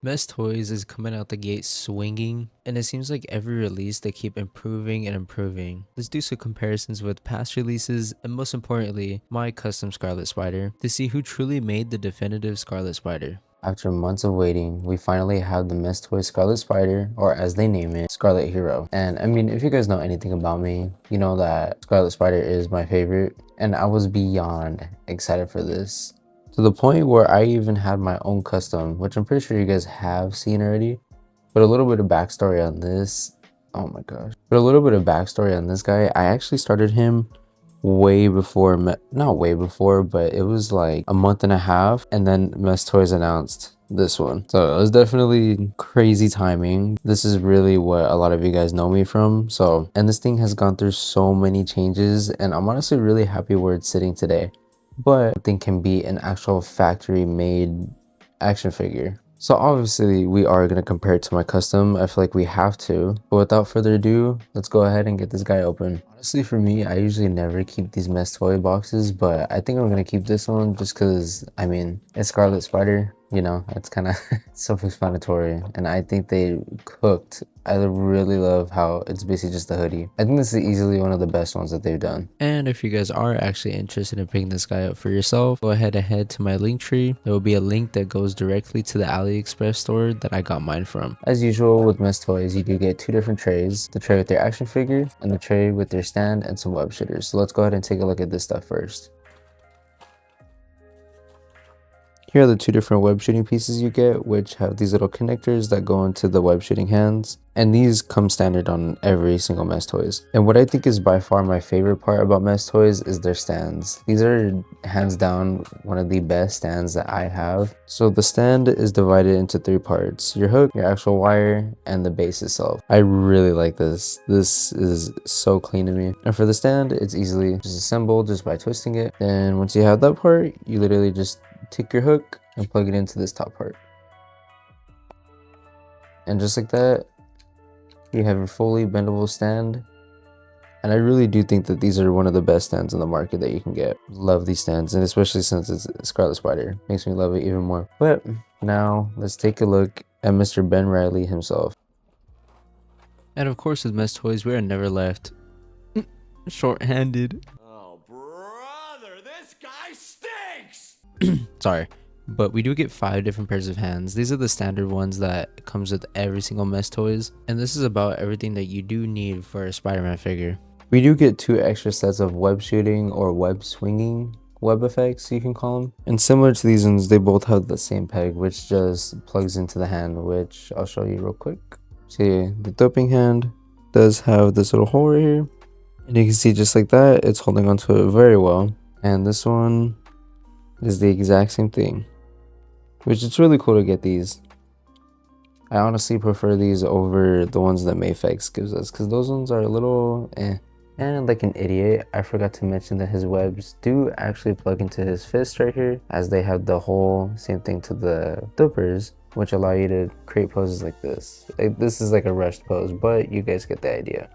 Mess Toys is coming out the gate swinging, and it seems like every release they keep improving and improving. Let's do some comparisons with past releases, and most importantly, my custom Scarlet Spider, to see who truly made the definitive Scarlet Spider. After months of waiting, we finally have the Mess Toys Scarlet Spider, or as they name it, Scarlet Hero. And I mean, if you guys know anything about me, you know that Scarlet Spider is my favorite, and I was beyond excited for this. To the point where I even had my own custom, which I'm pretty sure you guys have seen already. But a little bit of backstory on this, oh my gosh. But a little bit of backstory on this guy, I actually started him way before, not way before, but it was like a month and a half, and then Mess Toys announced this one. So it was definitely crazy timing. This is really what a lot of you guys know me from. So, and this thing has gone through so many changes, and I'm honestly really happy where it's sitting today. But I think can be an actual factory made action figure. So obviously we are going to compare it to my custom. I feel like we have to. But without further ado, let's go ahead and get this guy open. Honestly, for me, I usually never keep these Mess Toy boxes, but I think I'm going to keep this one just because, I mean, it's Scarlet Spider. You know, it's kind of self-explanatory, and I think they cooked. I really love how it's basically just a hoodie. I think this is easily one of the best ones that they've done. And if you guys are actually interested in picking this guy up for yourself, go ahead and head to my link tree. There will be a link that goes directly to the AliExpress store that I got mine from. As usual with Mess Toys, you do get two different trays, the tray with their action figure and the tray with their stand and some web shooters. So let's go ahead and take a look at this stuff first. Here are the two different web shooting pieces you get, which have these little connectors that go into the web shooting hands. And these come standard on every single Mess Toys. And what I think is by far my favorite part about Mess Toys is their stands. These are hands down one of the best stands that I have. So the stand is divided into three parts: your hook, your actual wire, and the base itself. I really like this. This is so clean to me. And for the stand, it's easily just assembled just by twisting it. Then once you have that part, you literally just take your hook and plug it into this top part. And just like that, you have your fully bendable stand. And I really do think that these are one of the best stands in the market that you can get. Love these stands, and especially since it's Scarlet Spider, makes me love it even more. But now let's take a look at Mr. Ben Riley himself. And of course with Mess Toys, we are never left short-handed. Oh, brother, this guy stinks! Sorry, but we do get 5 different pairs of hands. These are the standard ones that comes with every single Mess Toys, and this is about everything that you do need for a Spider-Man figure. We do get 2 extra sets of web shooting or web swinging web effects, you can call them. And similar to these ones, they both have the same peg, which just plugs into the hand, which I'll show you real quick. See, the doping hand does have this little hole right here, and you can see just like that, it's holding onto it very well. And this one is the exact same thing, which it's really cool to get these. I honestly prefer these over the ones that Mayfex gives us, because those ones are a little eh. And like an idiot, I forgot to mention that his webs do actually plug into his fist right here, as they have the whole same thing to the dopers, which allow you to create poses like this. Like, this is like a rushed pose, but you guys get the idea.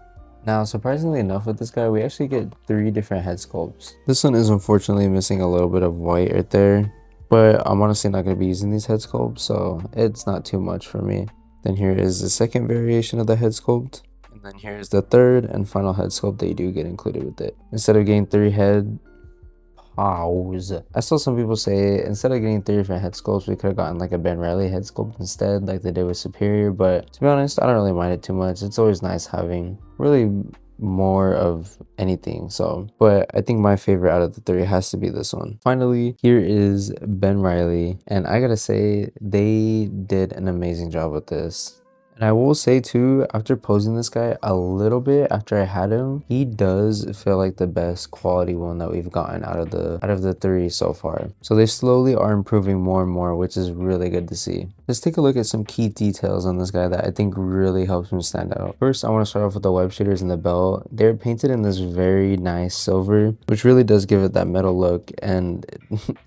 Now, surprisingly enough with this guy, we actually get 3 different head sculpts. This one is unfortunately missing a little bit of white right there, but I'm honestly not going to be using these head sculpts, so it's not too much for me. Then here is the second variation of the head sculpt. And then here's the third and final head sculpt that you do get included with it. Instead of getting 3 head pause, I saw some people say instead of getting 3 different head sculpts, we could have gotten like a Ben Riley head sculpt instead, like they did with Superior. But to be honest, I don't really mind it too much. It's always nice having really more of anything. So, but I think my favorite out of the 3 has to be this one. Finally, here is Ben Riley, and I gotta say they did an amazing job with this. And I will say too, after posing this guy a little bit after I had him, he does feel like the best quality one that we've gotten out of the 3 so far. So they slowly are improving more and more, which is really good to see. Let's take a look at some key details on this guy that I think really helps him stand out. First, I want to start off with the web shooters and the belt. They're painted in this very nice silver, which really does give it that metal look, and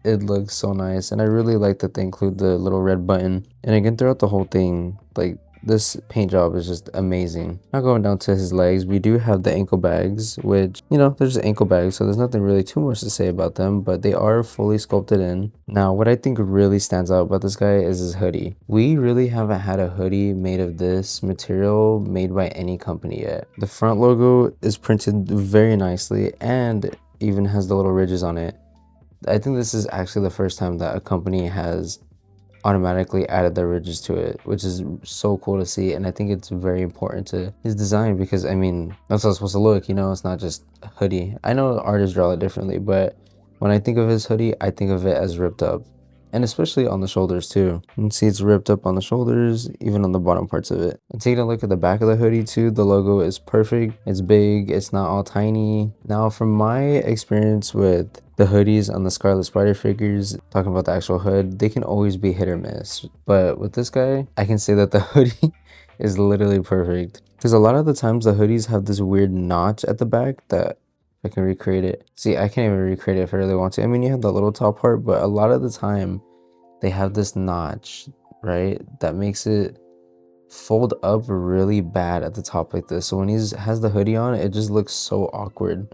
it looks so nice. And I really like that they include the little red button. And again, throughout the whole thing, like, This paint job is just amazing. Now going down to his legs, we do have the ankle bags, which, you know, they're just ankle bags, so there's nothing really too much to say about them, but they are fully sculpted in. Now, what I think really stands out about this guy is his hoodie. We really haven't had a hoodie made of this material made by any company yet. The front logo is printed very nicely and even has the little ridges on it. I think this is actually the first time that a company has automatically added the ridges to it, which is so cool to see. And I think it's very important to his design because, I mean, that's how it's supposed to look, you know. It's not just a hoodie. I know artists draw it differently, but when I think of his hoodie, I think of it as ripped up, and especially on the shoulders too. You can see it's ripped up on the shoulders, even on the bottom parts of it. And taking a look at the back of the hoodie too, the logo is perfect. It's big, it's not all tiny. Now, from my experience with the hoodies on the Scarlet Spider figures, talking about the actual hood, they can always be hit or miss. But with this guy, I can say that the hoodie is literally perfect. Because a lot of the times the hoodies have this weird notch at the back that I can recreate it. See, I can't even recreate it if I really want to. I mean, you have the little top part, but a lot of the time they have this notch, right? That makes it fold up really bad at the top like this. So when he has the hoodie on, it just looks so awkward.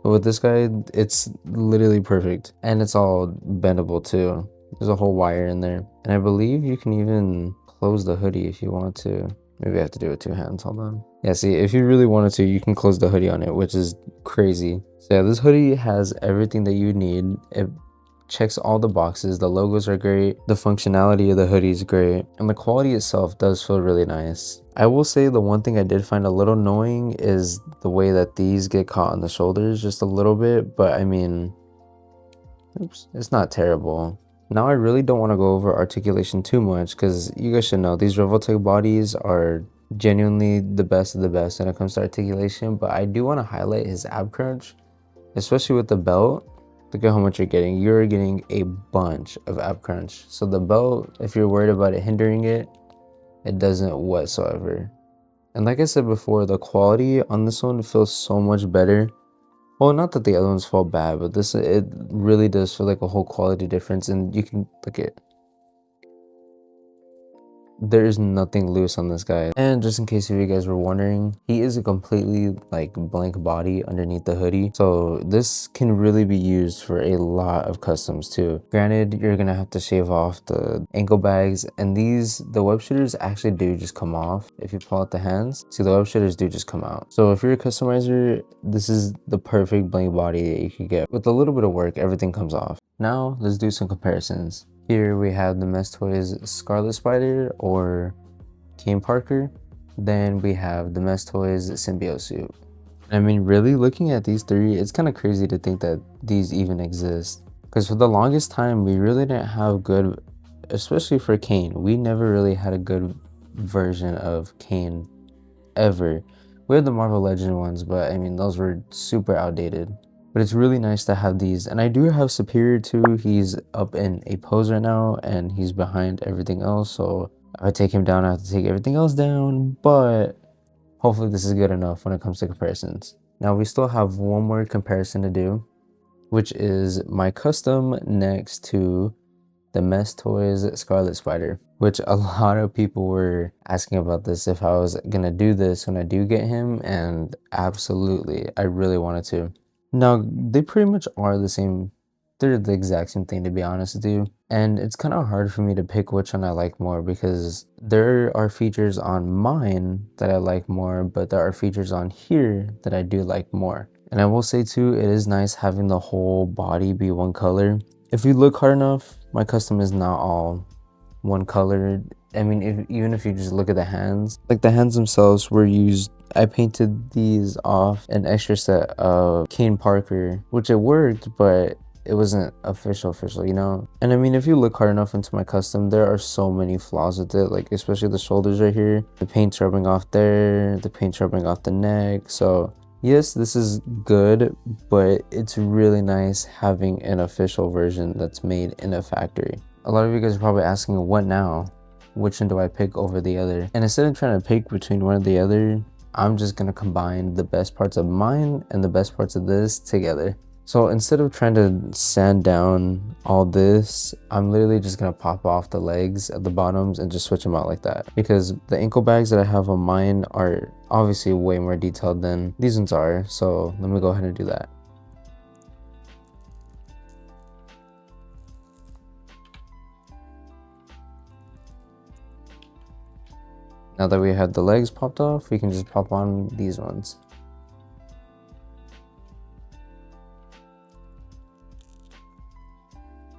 But with this guy, it's literally perfect. And it's all bendable too. There's a whole wire in there. And I believe you can even close the hoodie if you want to. Maybe I have to do it with 2 hands, hold on. Yeah, see, if you really wanted to, you can close the hoodie on it, which is crazy. So yeah, this hoodie has everything that you need. It checks all the boxes. The logos are great. The functionality of the hoodie is great. And the quality itself does feel really nice. I will say the one thing I did find a little annoying is the way that these get caught on the shoulders just a little bit. But I mean, oops, it's not terrible. Now I really don't want to go over articulation too much because you guys should know these Revoltech bodies are genuinely the best of the best when it comes to articulation. But I do want to highlight his ab crunch, especially with the belt. Look at how much you're getting. You're getting a bunch of ab crunch. So the belt, if you're worried about it hindering it, it doesn't whatsoever. And like I said before, the quality on this one feels so much better. Well, not that the other ones felt bad, but this, it really does feel like a whole quality difference. And you can look at, there is nothing loose on this guy. And just in case if you guys were wondering, he is a completely like blank body underneath the hoodie, so this can really be used for a lot of customs too. Granted, you're gonna have to shave off the ankle bags, and the web shooters actually do just come off if you pull out the hands. See, the web shooters do just come out. So if you're a customizer, this is the perfect blank body that you could get. With a little bit of work, everything comes off. Now let's do some comparisons. Here we have the Mess Toys Scarlet Spider or Kane Parker. Then we have the Mess Toys Symbiote Suit. I mean, really looking at these three, it's kind of crazy to think that these even exist. Because for the longest time, we really didn't have good, especially for Kane, we never really had a good version of Kane ever. We had the Marvel Legend ones, but I mean, those were super outdated. But it's really nice to have these. And I do have Superior too. He's up in a pose right now and he's behind everything else. So if I take him down, I have to take everything else down. But hopefully this is good enough when it comes to comparisons. Now we still have one more comparison to do, which is my custom next to the Mess Toys Scarlet Spider, which a lot of people were asking about this, if I was gonna do this when I do get him. And absolutely, I really wanted to. Now, they pretty much are the same. They're the exact same thing, to be honest with you. And it's kind of hard for me to pick which one I like more because there are features on mine that I like more, but there are features on here that I do like more. And I will say too, it is nice having the whole body be one color. If you look hard enough, my custom is not all one color. I mean, even if you just look at the hands, like the hands themselves were used. I painted these off an extra set of Kane Parker, which it worked, but it wasn't official, you know? And I mean, if you look hard enough into my custom, there are so many flaws with it, like especially the shoulders right here. The paint's rubbing off there, the paint's rubbing off the neck. So yes, this is good, but it's really nice having an official version that's made in a factory. A lot of you guys are probably asking, what now? Which one do I pick over the other? And instead of trying to pick between one or the other, I'm just gonna combine the best parts of mine and the best parts of this together. So instead of trying to sand down all this, I'm literally just gonna pop off the legs at the bottoms and just switch them out like that. Because the ankle bags that I have on mine are obviously way more detailed than these ones are. So let me go ahead and do that. Now that we have the legs popped off, we can just pop on these ones.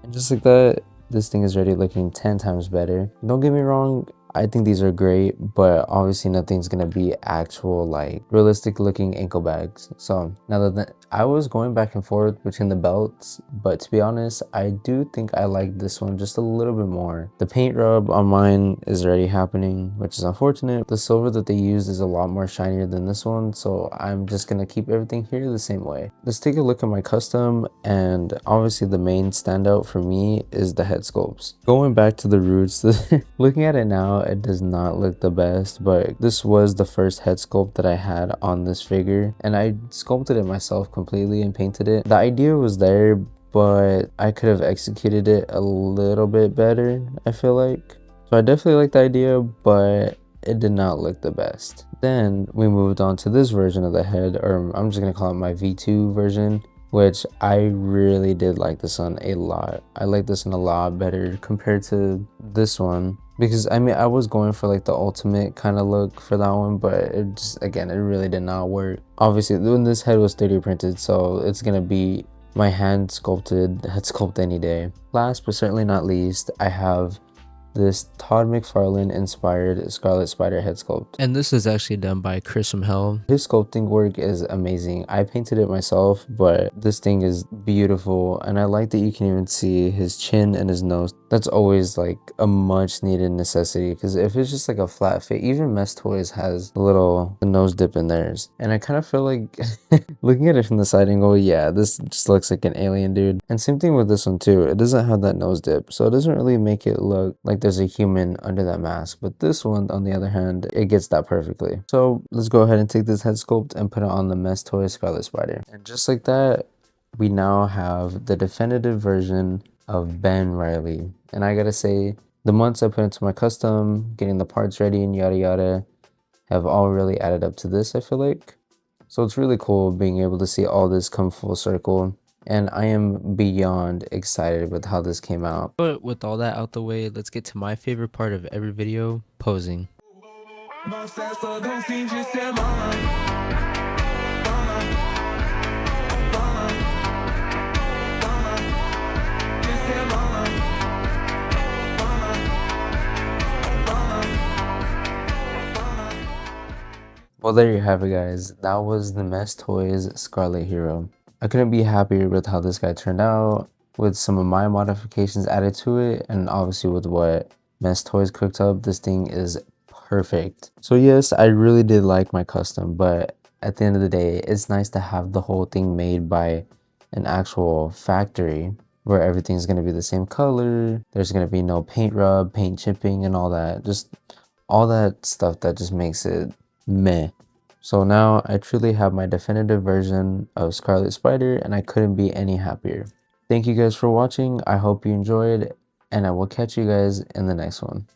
And just like that, this thing is already looking 10 times better. Don't get me wrong, I think these are great, but obviously nothing's gonna be actual like realistic looking ankle bags. So now that I was going back and forth between the belts, but to be honest, I do think I like this one just a little bit more. The paint rub on mine is already happening, which is unfortunate. The silver that they used is a lot more shinier than this one, so I'm just gonna keep everything here the same way. Let's take a look at my custom, and obviously the main standout for me is the head sculpts. Going back to the roots, looking at it now, it does not look the best, but this was the first head sculpt that I had on this figure, and I sculpted it myself completely and painted it. The idea was there, but I could have executed it a little bit better, I feel like. So I definitely like the idea, but it did not look the best. Then we moved on to this version of the head, or I'm just gonna call it my V2 version, which I really did like this one a lot. I like this one a lot better compared to this one, because I mean, I was going for like the ultimate kind of look for that one, but it just, again, it really did not work. Obviously, when this head was 3D printed, so it's gonna be my hand sculpted head sculpt any day. Last but certainly not least, I have this Todd McFarlane inspired Scarlet Spider head sculpt. And this is actually done by Chris from Hell. His sculpting work is amazing. I painted it myself, but this thing is beautiful, and I like that you can even see his chin and his nose. That's always like a much needed necessity, because if it's just like a flat fit, even Mess Toys has a little nose dip in theirs, and I kind of feel like looking at it from the side angle, yeah, this just looks like an alien dude. And same thing with this one too. It doesn't have that nose dip, so it doesn't really make it look like there's a human under that mask. But this one, on the other hand, it gets that perfectly. So let's go ahead and take this head sculpt and put it on the Mess Toys Scarlet Spider. And just like that, we now have the definitive version of Ben Riley. And I gotta say, the months I put into my custom, getting the parts ready and yada yada, have all really added up to this, I feel like. So it's really cool being able to see all this come full circle, and I am beyond excited with how this came out. But with all that out the way, let's get to my favorite part of every video, posing. Well, there you have it, guys. That was the Mess Toys Scarlet Hero. I couldn't be happier with how this guy turned out, with some of my modifications added to it, and obviously with what Mess Toys cooked up. This thing is perfect. So yes, I really did like my custom, but at the end of the day, it's nice to have the whole thing made by an actual factory where everything's going to be the same color. There's going to be no paint rub, paint chipping, and all that. Just all that stuff that just makes it meh. So now I truly have my definitive version of Scarlet Spider, and I couldn't be any happier. Thank you guys for watching. I hope you enjoyed, and I will catch you guys in the next one.